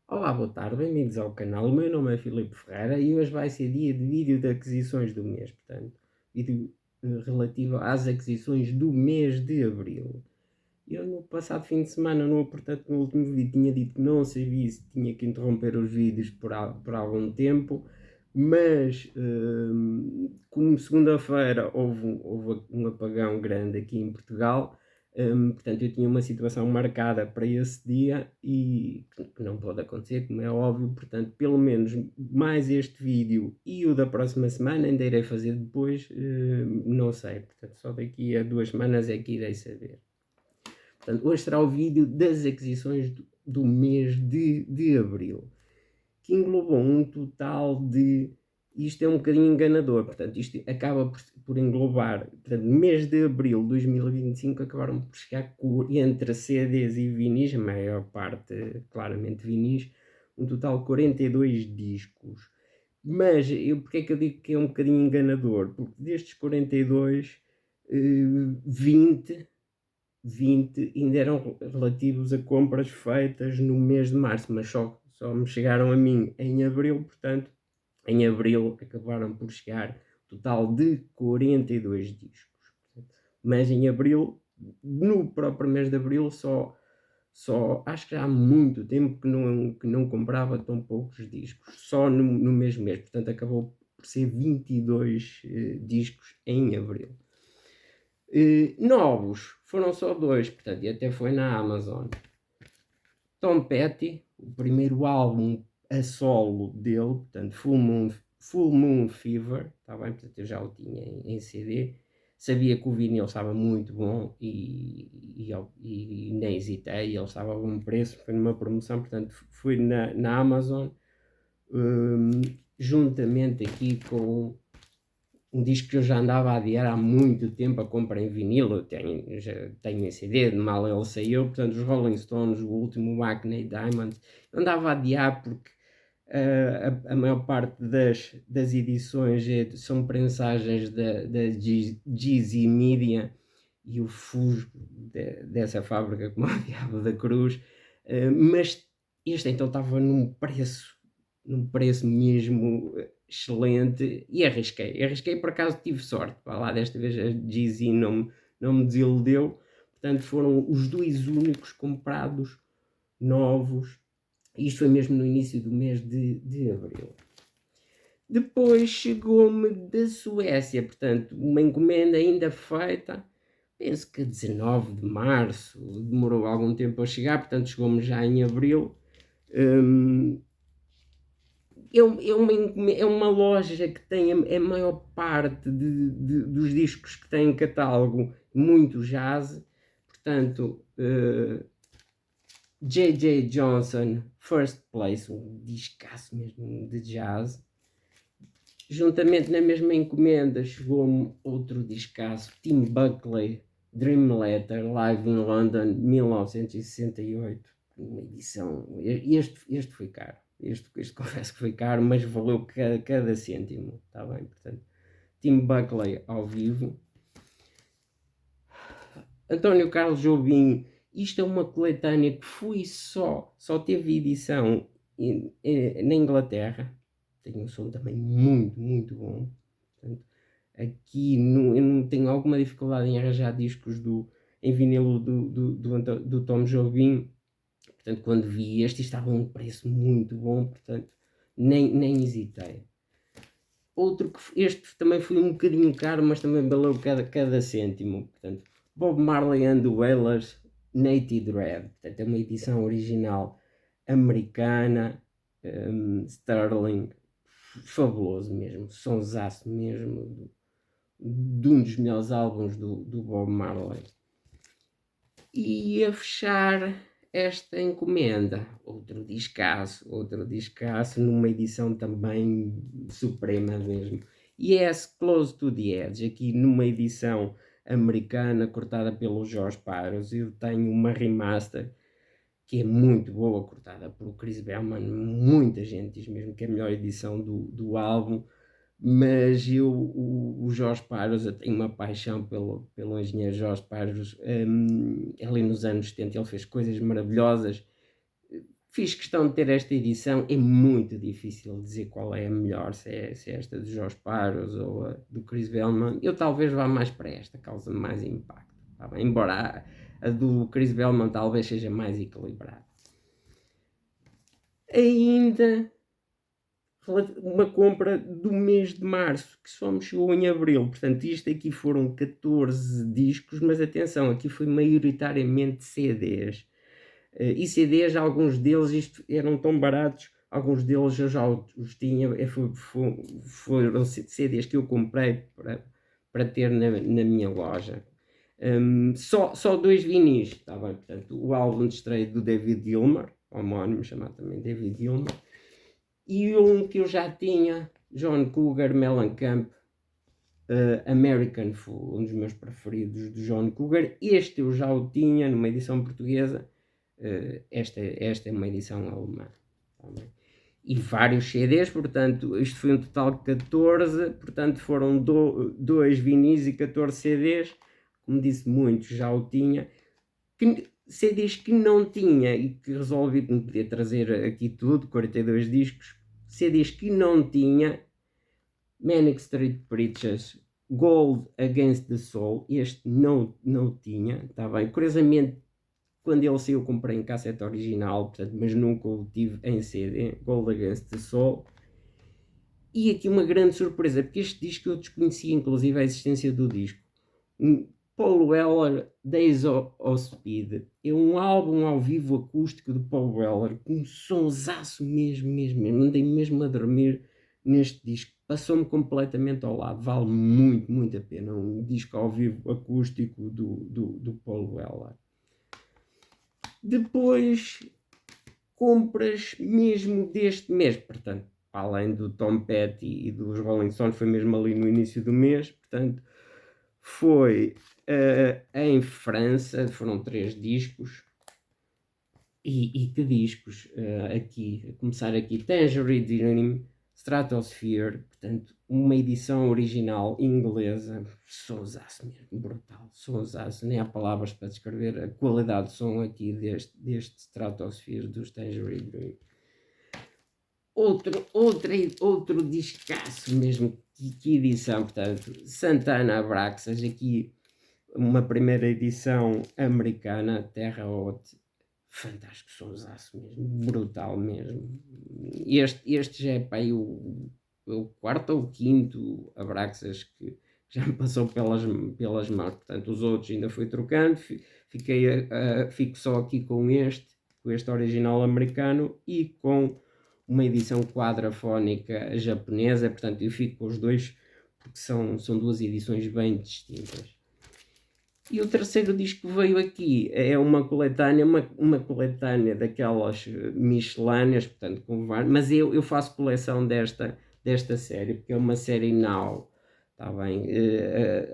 Olá, boa tarde, bem-vindos ao canal. O meu nome é Filipe Ferreira e hoje vai ser dia de vídeo de aquisições do mês, portanto, vídeo relativo às aquisições do mês de Abril. Eu no passado fim de semana, portanto, no último vídeo tinha dito que não sabia se tinha que interromper os vídeos por algum tempo, mas como segunda-feira houve um apagão grande aqui em Portugal. Portanto, eu tinha uma situação marcada para esse dia e que não pode acontecer, como é óbvio. Portanto, pelo menos mais este vídeo e o da próxima semana ainda irei fazer depois, não sei. Portanto, só daqui a 2 semanas é que irei saber. Portanto, hoje será o vídeo das aquisições do mês de Abril, que englobou um total de... Isto é um bocadinho enganador, portanto, isto acaba por englobar, portanto, no mês de Abril de 2025 acabaram por chegar entre CDs e vinis, a maior parte claramente vinis, um total de 42 discos. Mas porque é que eu digo que é um bocadinho enganador? Porque destes 42, 20 ainda eram relativos a compras feitas no mês de março, mas só me chegaram a mim em abril. Portanto, em abril acabaram por chegar total de 42 discos. Mas em abril, no próprio mês de abril, só acho que já há muito tempo que não comprava tão poucos discos, só no mesmo mês. Portanto, acabou por ser 22 discos em abril. Novos foram só dois, portanto, e até foi na Amazon. Tom Petty, o primeiro álbum a solo dele, portanto, Full Moon Fever, está bem? Portanto, eu já o tinha em CD. Sabia que o vinil estava muito bom e nem hesitei, ele estava a bom preço, foi numa promoção. Portanto, fui na Amazon, juntamente aqui com um disco que eu já andava a adiar há muito tempo, a compra em vinil. Eu já tenho em CD, de mal ele saiu. Portanto, os Rolling Stones, o último Hackney Diamonds, eu andava a adiar porque a maior parte das edições são prensagens da GZ Media, e eu fujo dessa fábrica como o diabo da cruz. Mas este então estava num preço mesmo excelente, e arrisquei. Por acaso tive sorte, lá desta vez a GZ não me desiludeu. Portanto, foram os dois únicos comprados novos. Isto foi mesmo no início do mês de abril. Depois chegou-me da Suécia, portanto, uma encomenda ainda feita, penso que 19 de março, demorou algum tempo a chegar. Portanto, chegou-me já em abril. É uma loja que tem a maior parte dos discos que tem em catálogo, muito jazz. Portanto, J.J. Johnson, First Place, um discaço mesmo de jazz. Juntamente na mesma encomenda chegou-me outro discaço, Tim Buckley, Dream Letter, Live in London, 1968, uma edição. Este foi caro. Este confesso que foi caro, mas valeu cada cêntimo, está bem? Portanto, Tim Buckley ao vivo. António Carlos Jobim, isto é uma coletânea que só teve edição na Inglaterra. Tem um som também muito, muito bom. Portanto, aqui eu não tenho alguma dificuldade em arranjar discos em vinilo do Tom Jobim. Portanto, quando vi este, estava a um preço muito bom, portanto, nem hesitei. Outro que este também foi um bocadinho caro, mas também valeu cada cêntimo. Portanto, Bob Marley and the Wailers, Naked Red. Portanto, é uma edição original americana, Sterling, fabuloso mesmo, sonsaço mesmo, de um dos melhores álbuns do Bob Marley. E a fechar esta encomenda, outro discaço, numa edição também suprema mesmo. Yes, Close to the Edge, aqui numa edição americana cortada pelo Jorge Paros. Eu tenho uma remaster que é muito boa, cortada por Chris Bellman. Muita gente diz mesmo que é a melhor edição do álbum. Mas o Jorge Paros, eu tenho uma paixão pelo engenheiro Jorge Paros. Ali nos anos 70 ele fez coisas maravilhosas, Fiz questão de ter esta edição, é muito difícil dizer qual é a melhor, se é esta do Jorge Paros ou a do Chris Bellman. Eu talvez vá mais para esta, causa mais impacto, tá bem? Embora a do Chris Bellman talvez seja mais equilibrada. Ainda uma compra do mês de março, que só me chegou em abril, portanto isto aqui foram 14 discos, mas atenção, aqui foi maioritariamente CDs. E CDs, alguns deles eram tão baratos, alguns deles eu já os tinha, foram CDs que eu comprei para ter na minha loja. Só 2 vinis, tá bem? Portanto, o álbum de estreia do David Gilmour, homónimo, chamado também David Gilmour, e um que eu já tinha, John Cougar Mellencamp, American Fool, um dos meus preferidos de John Cougar. Este eu já o tinha numa edição portuguesa, esta é uma edição alemã. Tá, e vários CDs, portanto, isto foi um total de 14, portanto foram 2 vinis e 14 CDs, como disse, muitos já o tinha. CDs que não tinha e que resolvi que não podia trazer aqui tudo, 42 discos, CDs que não tinha, Manic Street Preachers, Gold Against the Soul, este não tinha, está bem, curiosamente quando ele saiu comprei em cassete original, portanto, mas nunca o tive em CD, Gold Against the Soul. E aqui uma grande surpresa, porque este disco eu desconhecia inclusive a existência do disco. Paul Weller, Days of Speed, é um álbum ao vivo acústico de Paul Weller, com um sonsaço mesmo, andei mesmo a dormir neste disco, passou-me completamente ao lado, vale muito, muito a pena, um disco ao vivo acústico do Paul Weller. Depois, compras mesmo deste mês, portanto, além do Tom Petty e dos Rolling Stones, foi mesmo ali no início do mês, portanto, foi em França, foram 3 discos, e que discos, aqui, a começar aqui, Tangerine Dream, Stratosphere, portanto, uma edição original inglesa, sonsaço mesmo, brutal, sonsaço, nem há palavras para descrever a qualidade de som aqui deste Stratosphere dos Tangerine Dream. Outro discaço mesmo, que edição, portanto, Santana Abraxas, aqui uma primeira edição americana, Terra Haute, fantástico sonsaço mesmo, brutal mesmo. Este já é para aí o 4º ou 5º Abraxas que já me passou pelas mãos, portanto os outros ainda fui trocando, fico só aqui com este original americano e com uma edição quadrafónica japonesa, portanto eu fico com os dois porque são 2 edições bem distintas. E o terceiro disco que veio aqui é uma coletânea daquelas miscelâneas, portanto, mas eu faço coleção desta série, porque é uma série Now, tá bem?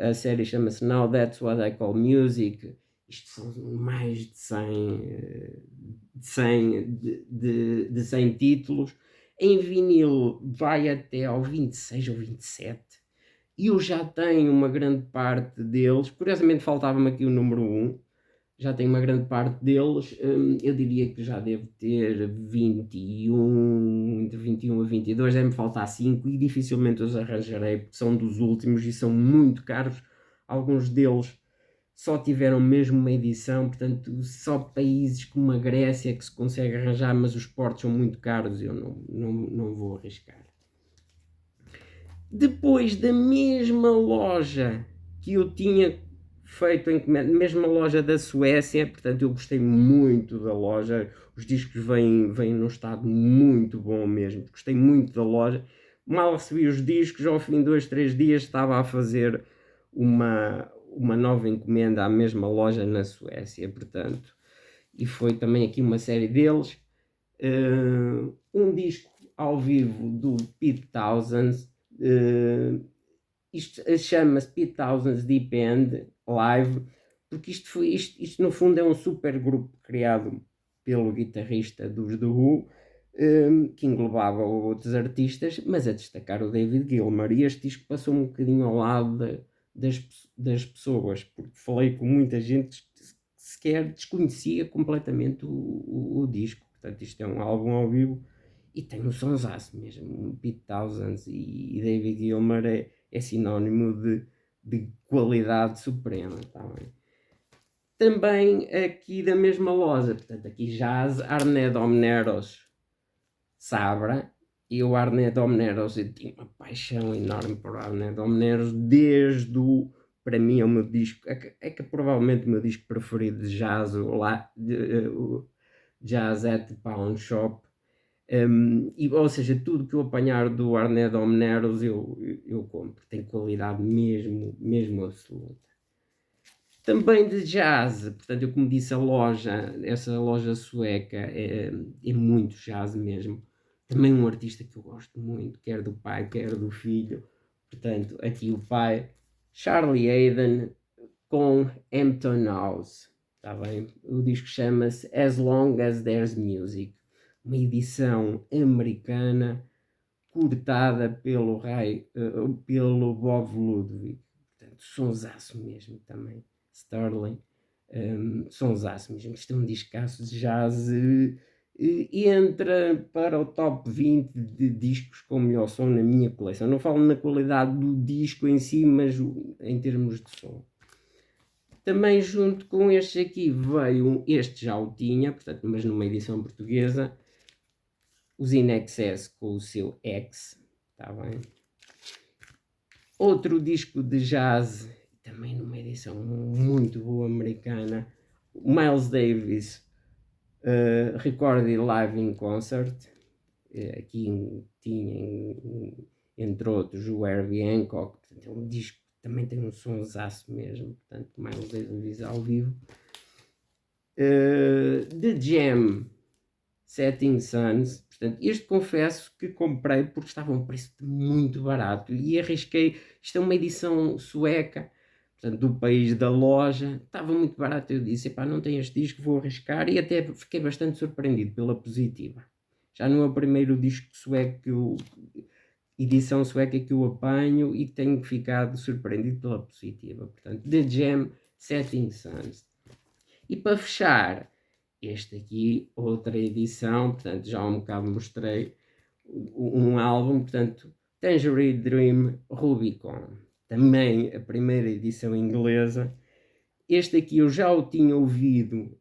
A série chama-se Now That's What I Call Music. Isto são mais de 100 títulos. Em vinil vai até ao 26 ou 27. E eu já tenho uma grande parte deles, curiosamente faltava-me aqui o número 1, já tenho uma grande parte deles, eu diria que já devo ter 21, entre 21 a 22, deve-me faltar 5 e dificilmente os arranjarei, porque são dos últimos e são muito caros, alguns deles só tiveram mesmo uma edição, portanto só países como a Grécia que se consegue arranjar, mas os portos são muito caros e eu não vou arriscar. Depois da mesma loja que eu tinha feito encomenda, mesma loja da Suécia, portanto eu gostei muito da loja, os discos vêm num estado muito bom mesmo, gostei muito da loja, mal recebi os discos, ao fim de 2, 3 dias estava a fazer uma nova encomenda à mesma loja na Suécia, portanto, e foi também aqui uma série deles, um disco ao vivo do Pete Townshend. Isto chama-se Pete Townshend Deep End Live, porque isto no fundo é um super grupo criado pelo guitarrista dos The Who, que englobava outros artistas, mas a destacar o David Gilmour, e este disco passou um bocadinho ao lado das pessoas, porque falei com muita gente que sequer desconhecia completamente o disco. portanto isto é um álbum ao vivo e tem um sonsaço mesmo. Pete Townshend e David Gilmour é sinónimo de qualidade suprema, tá bem? Também aqui da mesma loja, portanto aqui jazz, Arnett Omneros Sabra. E o Arnett Omneros, eu tinha uma paixão enorme por Arnett Omneros desde o, para mim é o meu disco, é que provavelmente o meu disco preferido de jazz, o Jazz at the Pawn Shop. Ou seja, tudo que eu apanhar do Arnett Omneros eu compro, tem qualidade mesmo, mesmo absoluta. Também de jazz, portanto, eu como disse, essa loja sueca é muito jazz mesmo. Também um artista que eu gosto muito, quer do pai, quer do filho. Portanto, aqui o pai, Charlie Haden, com Hampton House. Está bem? O disco chama-se As Long as There's Music. Uma edição americana cortada pelo Bob Ludwig. Portanto, sonsaço mesmo também. Sterling. Sonsaço mesmo. Isto é um discaço de jazz. Entra para o top 20 de discos com melhor som na minha coleção. Não falo na qualidade do disco em si, mas em termos de som. Também junto com este aqui veio, este já o tinha, portanto, mas numa edição portuguesa, os In Excess com o seu X, está bem? Outro disco de jazz, também numa edição muito boa americana, Miles Davis, Recorded Live in Concert. Aqui tinha, entre outros, o Herbie Hancock. Portanto, é um disco que também tem um sonsaço mesmo, portanto, Miles Davis ao vivo. The Jam, Setting Suns. Portanto, este confesso que comprei porque estava a um preço muito barato e arrisquei. Isto é uma edição sueca, portanto, do país da loja, estava muito barato. Eu disse: epá, não tenho este disco, vou arriscar, e até fiquei bastante surpreendido pela positiva. Já não é o primeiro disco sueco, edição sueca que eu apanho e que tenho ficado surpreendido pela positiva. Portanto, The Jam, Setting Suns. E para fechar, este aqui, outra edição, portanto, já um bocado mostrei um álbum, portanto, Tangerine Dream Rubicon. Também a primeira edição inglesa. Este aqui eu já o tinha ouvido,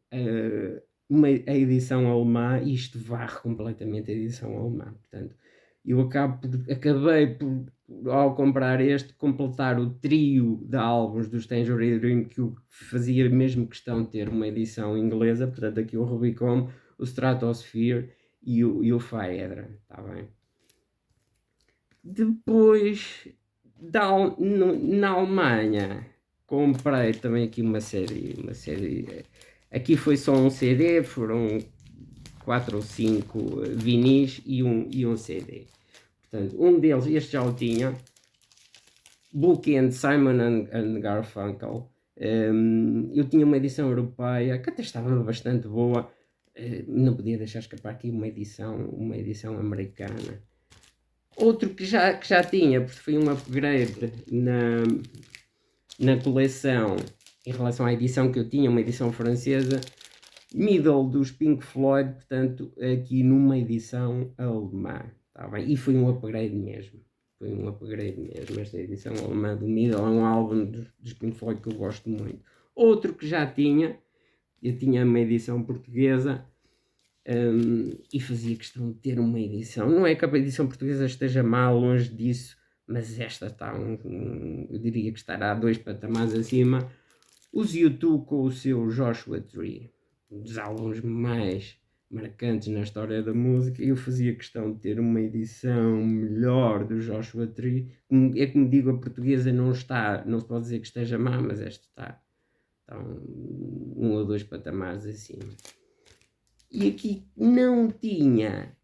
a edição alemã, e isto varre completamente a edição alemã. Portanto, eu acabei por, ao comprar este, completar o trio de álbuns dos Tangerine Dream, que eu fazia mesmo questão de ter uma edição inglesa. Portanto, aqui o Rubicon, o Stratosphere e o Phaedra, está bem? Depois, na Alemanha, comprei também aqui uma série. Aqui foi só um CD, foram 4 ou 5 vinis e um CD. Portanto, um deles, este já o tinha, Bookend Simon and Garfunkel. Eu tinha uma edição europeia que até estava bastante boa. Não podia deixar escapar aqui uma edição americana. Outro que já tinha, porque foi um upgrade na coleção em relação à edição que eu tinha, uma edição francesa, Middle dos Pink Floyd, portanto, aqui numa edição alemã. Tá bem? E foi um upgrade mesmo. Esta edição alemã do Middle é um álbum dos Pink Floyd que eu gosto muito. Outro que já tinha, eu tinha uma edição portuguesa, e fazia questão de ter uma edição. Não é que a edição portuguesa esteja mal, longe disso, mas esta está eu diria que estará 2 patamares acima. Os U2 com o seu Joshua Tree, um dos álbuns mais marcantes na história da música. Eu fazia questão de ter uma edição melhor do Joshua Tree. É como digo, a portuguesa não se pode dizer que esteja má, mas esta está 1 ou 2 patamares acima. E aqui não tinha,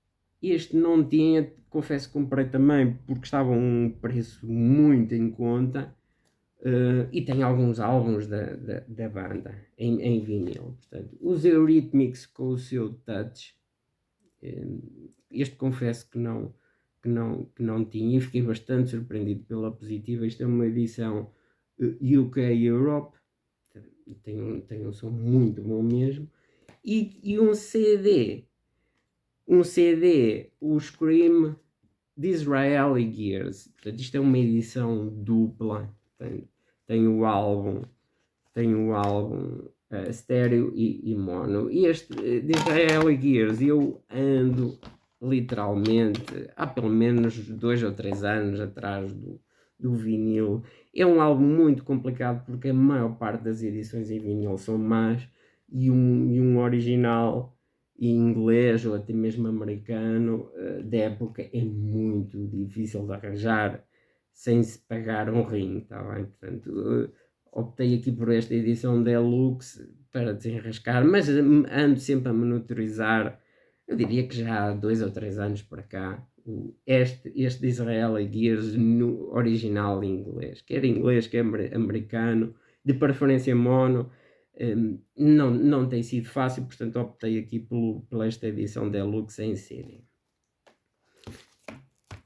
confesso que comprei também porque estava a um preço muito em conta, e tem alguns álbuns da banda em vinil. Portanto, os Eurythmics com o seu Touch, este confesso que não tinha e fiquei bastante surpreendido pela positiva. Isto é uma edição UK Europe, tem um som muito bom mesmo. E um CD um CD, o Scream Disraeli Gears. Portanto, isto é uma edição dupla. Tem o álbum estéreo e mono. E este Disraeli Gears eu ando literalmente há pelo menos 2 ou 3 anos atrás do vinil. É um álbum muito complicado porque a maior parte das edições em vinil são más e um original em inglês ou até mesmo americano da época é muito difícil de arranjar sem se pagar um rim, tá bem? Portanto, optei aqui por esta edição Deluxe para desenrascar, mas ando sempre a monitorizar, eu diria que já há 2 ou 3 anos para cá, este de Israeli Gears no original em inglês, quer americano, de preferência mono. Não tem sido fácil, portanto optei aqui pela esta edição Deluxe em CD.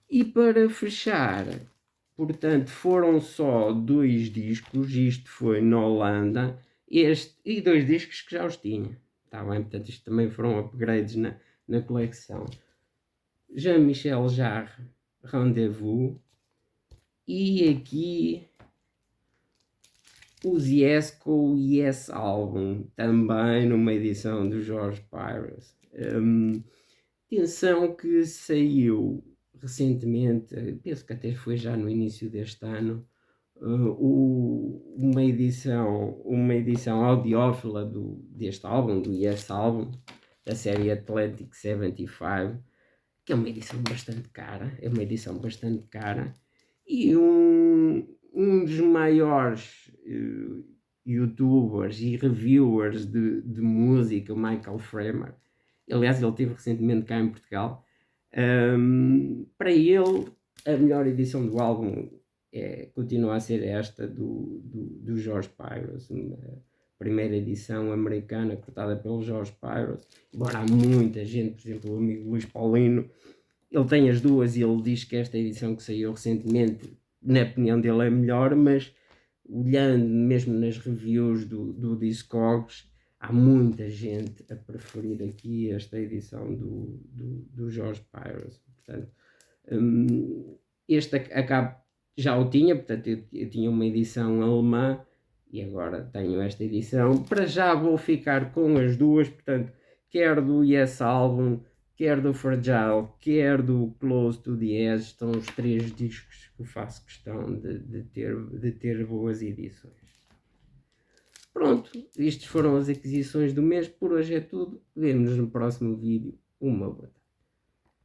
E para fechar, portanto, foram só 2 discos, isto foi na Holanda, e 2 discos que já os tinha, está bem? Portanto, isto também foram upgrades na coleção. Jean-Michel Jarre, Rendezvous, e aqui os Yes com o Yes Album, também numa edição do George Pires. Atenção que saiu recentemente, penso que até foi já no início deste ano, uma edição audiófila deste álbum, do Yes Album, da série Atlantic 75, que é uma edição bastante cara, e um dos maiores youtubers e reviewers de música, o Michael Fremer, aliás ele esteve recentemente cá em Portugal, para ele a melhor edição do álbum continua a ser esta do George Pires, a primeira edição americana cortada pelo George Pires, embora há muita gente, por exemplo o amigo Luís Paulino, ele tem as duas e ele diz que esta edição que saiu recentemente, na opinião dele, é melhor, mas olhando mesmo nas reviews do Discogs, há muita gente a preferir aqui esta edição do George Pires. Portanto, este já o tinha, portanto eu tinha uma edição alemã e agora tenho esta edição. Para já vou ficar com as duas, portanto, quer do Yes Album, quer do Fragile, quer do Close to the Edge, estão os 3 discos que eu faço questão de ter boas edições. Pronto, estas foram as aquisições do mês, por hoje é tudo, vemo-nos no próximo vídeo, uma boa tarde.